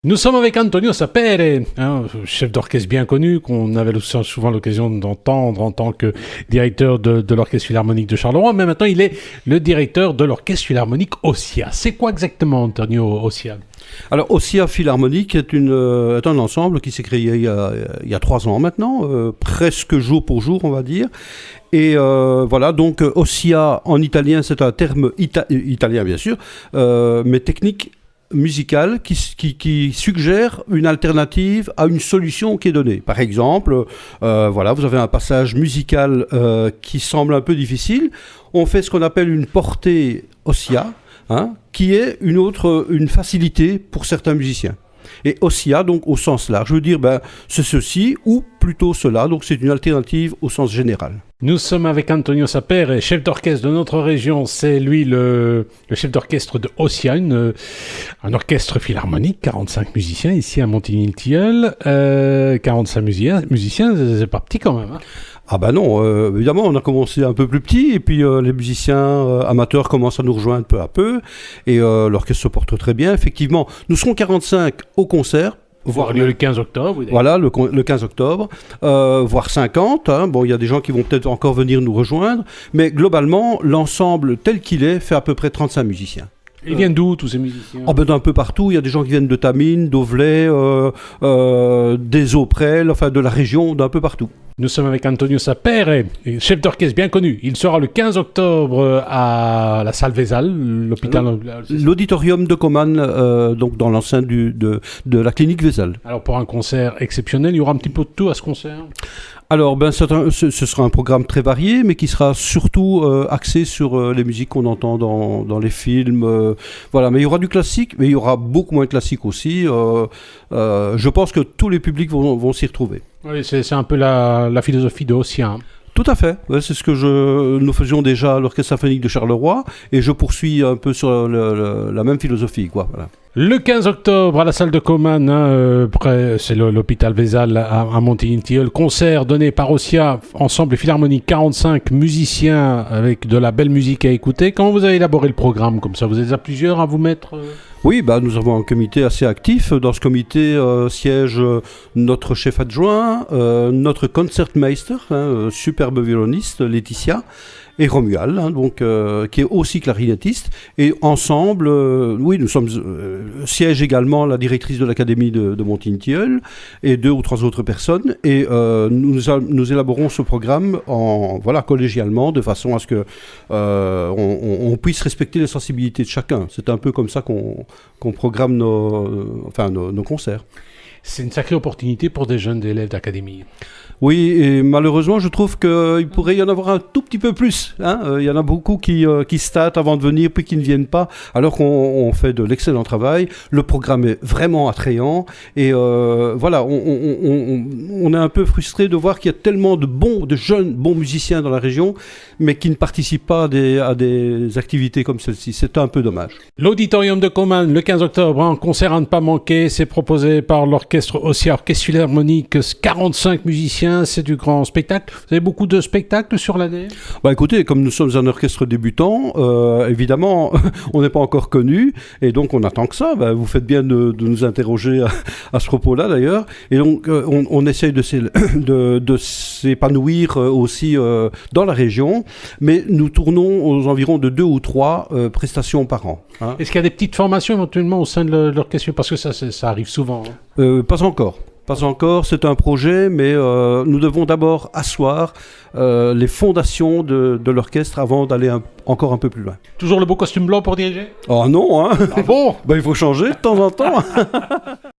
Nous sommes avec Antonio Sapere, chef d'orchestre bien connu, qu'on avait souvent l'occasion d'entendre en tant que directeur de l'Orchestre Philharmonique de Charleroi, mais maintenant il est le directeur de l'Orchestre Philharmonique Ossia. C'est quoi exactement, Antonio, Ossia ? Alors, Ossia Philharmonique est un ensemble qui s'est créé il y a 3 ans maintenant, presque jour pour jour, on va dire. Et voilà, donc Ossia en italien, c'est un terme italien bien sûr, mais technique, musical qui suggère une alternative à une solution qui est donnée. Par exemple, voilà, vous avez un passage musical qui semble un peu difficile. On fait ce qu'on appelle une portée Ossia, qui est une facilité pour certains musiciens. Et Ossia, donc au sens large, je veux dire, c'est ceci ou plutôt cela, donc c'est une alternative au sens général. Nous sommes avec Antonio Sapere, chef d'orchestre de notre région. C'est lui le chef d'orchestre de Ossia, un orchestre philharmonique, 45 musiciens ici à Montigny-le-Tilleul. 45 musiciens, c'est pas petit quand même. Ah ben non, évidemment, on a commencé un peu plus petit, et puis les musiciens amateurs commencent à nous rejoindre peu à peu, et l'orchestre se porte très bien. Effectivement, nous serons 45 au concert. Voire le 15 octobre. Voilà, le 15 octobre, voire 50. Bon, il y a des gens qui vont peut-être encore venir nous rejoindre, mais globalement, l'ensemble tel qu'il est fait à peu près 35 musiciens. Ils viennent d'où, tous ces musiciens ? D'un peu partout. Il y a des gens qui viennent de Tamines, d'Auvelais, des Auprel, enfin de la région, d'un peu partout. Nous sommes avec Antonio Sapere, chef d'orchestre bien connu. Il sera le 15 octobre à la salle Vézal, l'hôpital... L'auditorium de Coman, donc dans l'enceinte de la clinique Vézal. Alors pour un concert exceptionnel, il y aura un petit peu de tout à ce concert ? Alors, ce sera un programme très varié, mais qui sera surtout axé sur les musiques qu'on entend dans les films. Voilà, mais il y aura du classique, mais il y aura beaucoup moins de classique aussi. Je pense que tous les publics vont s'y retrouver. Oui, c'est un peu la philosophie de Ossia. Tout à fait, c'est ce que nous faisions déjà à l'Orchestre Symphonique de Charleroi, et je poursuis un peu sur la même philosophie, quoi. Voilà. Le 15 octobre à la salle de Coman, c'est l'hôpital Vézal à Montigny-le-Tilleul, concert donné par Ossia, ensemble philharmonique, 45 musiciens avec de la belle musique à écouter. Comment vous avez élaboré le programme comme ça ? Vous êtes à plusieurs à vous mettre Oui, nous avons un comité assez actif. Dans ce comité siège notre chef adjoint, notre concertmeister, superbe violoniste, Laetitia, et Romuald, qui est aussi clarinettiste. Et ensemble, nous sommes siège également la directrice de l'académie de Montigny-le-Tilleul et 2 ou 3 autres personnes. Et nous élaborons ce programme collégialement, de façon à ce que on puisse respecter les sensibilités de chacun. C'est un peu comme ça qu'on programme nos concerts. C'est une sacrée opportunité pour des jeunes élèves d'académie. Oui, et malheureusement, je trouve qu'il pourrait y en avoir un tout petit peu plus. Il y en a beaucoup qui se tâtent avant de venir, puis qui ne viennent pas, alors qu'on fait de l'excellent travail. Le programme est vraiment attrayant. Et voilà, on est un peu frustré de voir qu'il y a tellement de jeunes bons musiciens dans la région, mais qui ne participent pas à des activités comme celle-ci. C'est un peu dommage. L'auditorium de Coman, le 15 octobre, un concert à ne pas manquer. C'est proposé par l'orchestre Ossia, orchestre philharmonique, 45 musiciens. C'est du grand spectacle. Vous avez beaucoup de spectacles sur l'année ? Écoutez, comme nous sommes un orchestre débutant, évidemment, on n'est pas encore connu, et donc on attend que ça. Vous faites bien de nous interroger à ce propos-là, d'ailleurs. Et donc, on essaye de s'épanouir aussi dans la région, mais nous tournons aux environs de 2 ou 3 prestations par an. Est-ce qu'il y a des petites formations éventuellement au sein de l'orchestre ? Parce que ça arrive souvent. Pas encore. Pas encore, c'est un projet, mais nous devons d'abord asseoir les fondations de l'orchestre avant d'aller encore un peu plus loin. Toujours le beau costume blanc pour diriger ? Oh non, Ah bon ? Il faut changer de temps en temps.